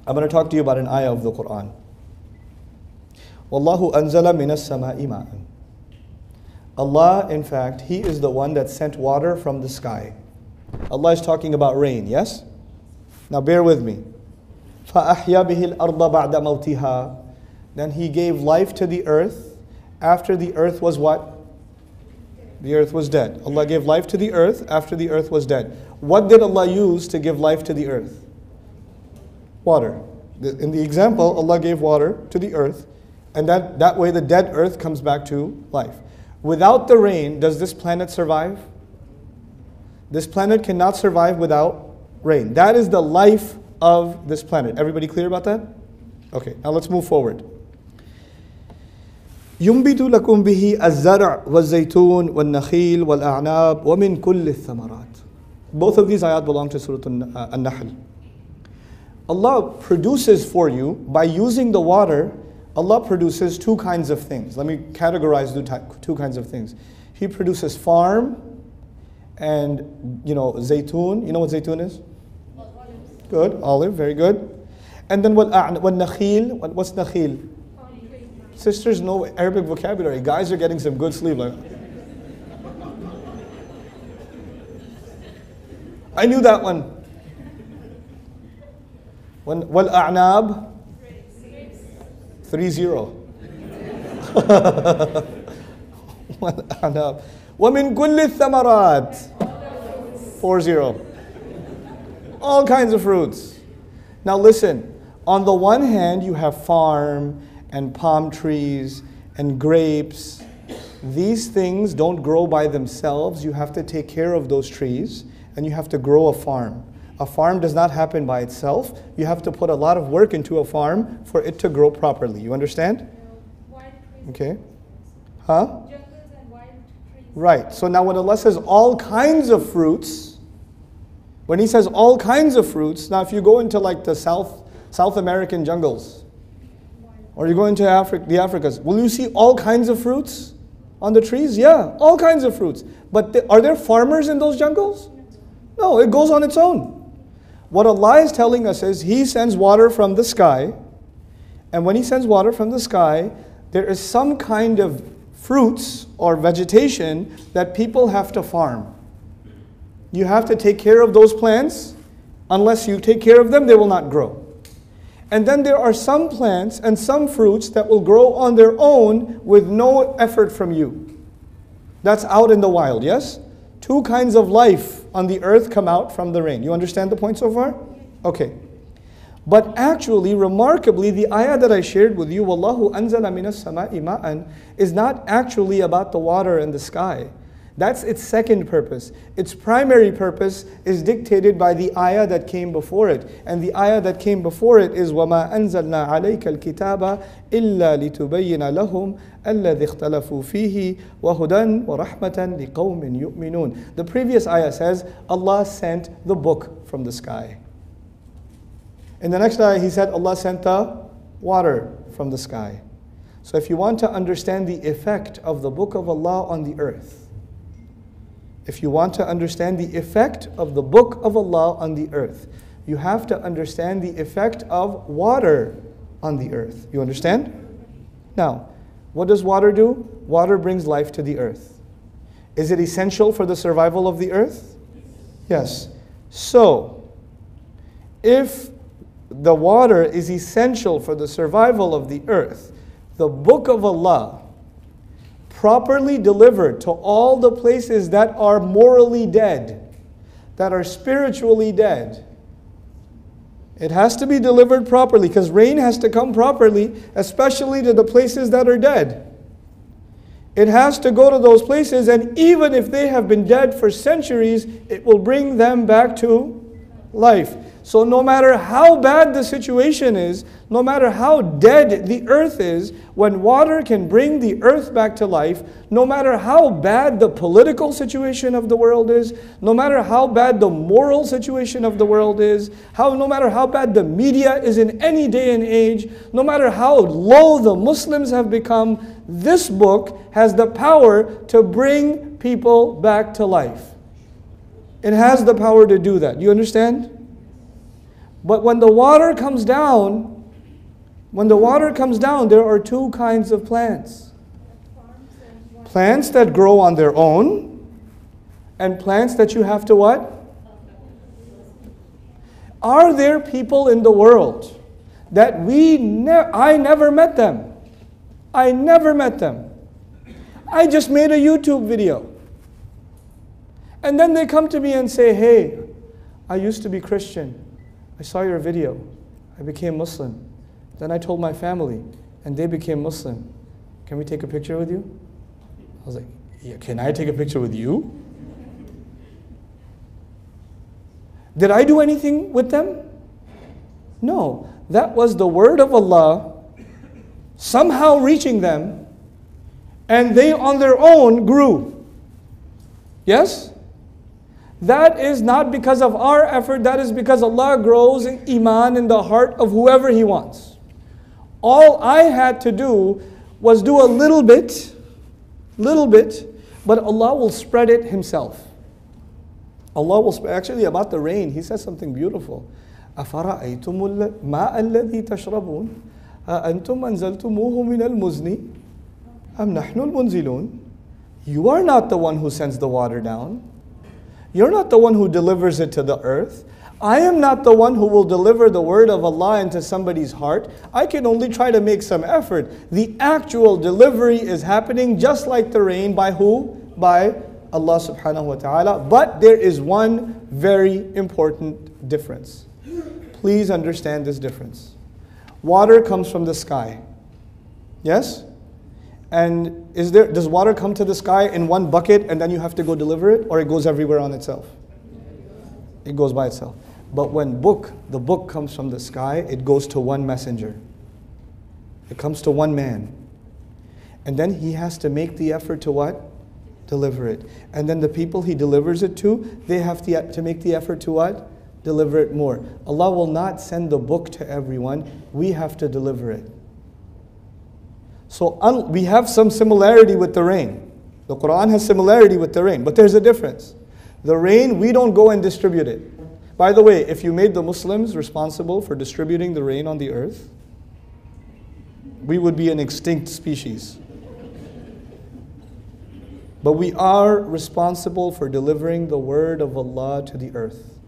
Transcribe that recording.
I'm going to talk to you about an ayah of the Quran. Wallahu anzala minas sama'i ma'an. Allah, in fact, He is the one that sent water from the sky. Allah is talking about rain, yes? Now bear with me. فَأَحْيَا بِهِ الْأَرْضَ بَعْدَ مَوْتِهَا. Then He gave life to the earth after the earth was what? The earth was dead. Allah gave life to the earth after the earth was dead. What did Allah use to give life to the earth? Water. In the example, Allah gave water to the earth, and that way the dead earth comes back to life. Without the rain, does this planet survive? This planet cannot survive without rain. That is the life of this planet. Everybody clear about that? Okay, now let's move forward. ينبت لكم به الزرع والزيتون والنخيل والأعناب ومن كل الثمرات. Both of these ayat belong to Surah An-Nahl. Allah produces for you, by using the water, Allah produces two kinds of things. Let me categorize two kinds of things. He produces farm and, zaytun. You know what zaytun is? Good, olive, very good. And then what nakhil? What's nakhil? Sisters know Arabic vocabulary. Guys are getting some good sleep. I knew that one. Wal a'nab? 3-0. Wal a'nab. Wa min kulli thamarat? 4-0. All kinds of fruits. Now listen, on the one hand you have farm and palm trees and grapes. These things don't grow by themselves. You have to take care of those trees and you have to grow a farm. A farm does not happen by itself. You have to put a lot of work into a farm for it to grow properly. You understand? Okay. Huh? Right. So now when Allah says all kinds of fruits, when He says all kinds of fruits, now if you go into like the South American jungles, or you go into the Africas, will you see all kinds of fruits on the trees? Yeah, all kinds of fruits. But are there farmers in those jungles? No, it goes on its own. What Allah is telling us is He sends water from the sky, and when He sends water from the sky, there is some kind of fruits or vegetation that people have to farm. You have to take care of those plants. Unless you take care of them, they will not grow. And then there are some plants and some fruits that will grow on their own with no effort from you. That's out in the wild, yes? Two kinds of life on the earth come out from the rain. You understand the point so far? Okay. But actually, remarkably, the ayah that I shared with you, Wallahu anzala minas sama'i ma'an, is not actually about the water and the sky. That's its second purpose. Its primary purpose is dictated by the ayah that came before it. And the ayah that came before it is وَمَا أَنزَلْنَا عَلَيْكَ الْكِتَابَ إِلَّا لِتُبَيِّنَ لَهُمْ الَّذِي اخْتَلَفُوا فِيهِ وَهُدًى وَرَحْمَةً لِقَوْمٍ يُؤْمِنُونَ. The previous ayah says, Allah sent the book from the sky. In the next ayah, He said, Allah sent the water from the sky. So if you want to understand the effect of the book of Allah on the earth, if you want to understand the effect of the book of Allah on the earth, you have to understand the effect of water on the earth. You understand? Now, what does water do? Water brings life to the earth. Is it essential for the survival of the earth? Yes. So, if the water is essential for the survival of the earth, the book of Allah, properly delivered to all the places that are morally dead, that are spiritually dead. It has to be delivered properly because rain has to come properly, especially to the places that are dead. It has to go to those places, and even if they have been dead for centuries, it will bring them back to life. So no matter how bad the situation is, no matter how dead the earth is, when water can bring the earth back to life, no matter how bad the political situation of the world is, no matter how bad the moral situation of the world is, no matter how bad the media is in any day and age, no matter how low the Muslims have become, this book has the power to bring people back to life. It has the power to do that. You understand? But when the water comes down, there are two kinds of plants. Plants that grow on their own, and plants that you have to what? Are there people in the world that I never met them? I never met them. I just made a YouTube video. And then they come to me and say, hey, I used to be Christian. I saw your video. I became Muslim. Then I told my family, and they became Muslim. Can we take a picture with you? I was like, yeah, can I take a picture with you? Did I do anything with them? No. That was the word of Allah somehow reaching them, and they on their own grew. Yes? That is not because of our effort, that is because Allah grows in iman in the heart of whoever He wants. All I had to do was do a little bit, but Allah will spread it Himself. Allah will spread. Actually, about the rain, He says something beautiful. أَفَرَأَيْتُمُ الْمَاءَ الَّذِي تَشْرَبُونَ أَأَنْتُمْ أَنزَلْتُمُوهُ مِنَ الْمُزْنِ أَمْ نَحْنُ الْمُنزِلُونَ. You are not the one who sends the water down. You're not the one who delivers it to the earth. I am not the one who will deliver the word of Allah into somebody's heart. I can only try to make some effort. The actual delivery is happening just like the rain. By who? By Allah subhanahu wa ta'ala. But there is one very important difference. Please understand this difference. Water comes from the sky. Yes? And does water come to the sky in one bucket and then you have to go deliver it? Or it goes everywhere on itself? It goes by itself. But when the book comes from the sky, it goes to one messenger. It comes to one man. And then he has to make the effort to what? Deliver it. And then the people he delivers it to, they have to make the effort to what? Deliver it more. Allah will not send the book to everyone. We have to deliver it. So we have some similarity with the rain. The Quran has similarity with the rain, but there's a difference. The rain, we don't go and distribute it. By the way, if you made the Muslims responsible for distributing the rain on the earth, we would be an extinct species. But we are responsible for delivering the word of Allah to the earth.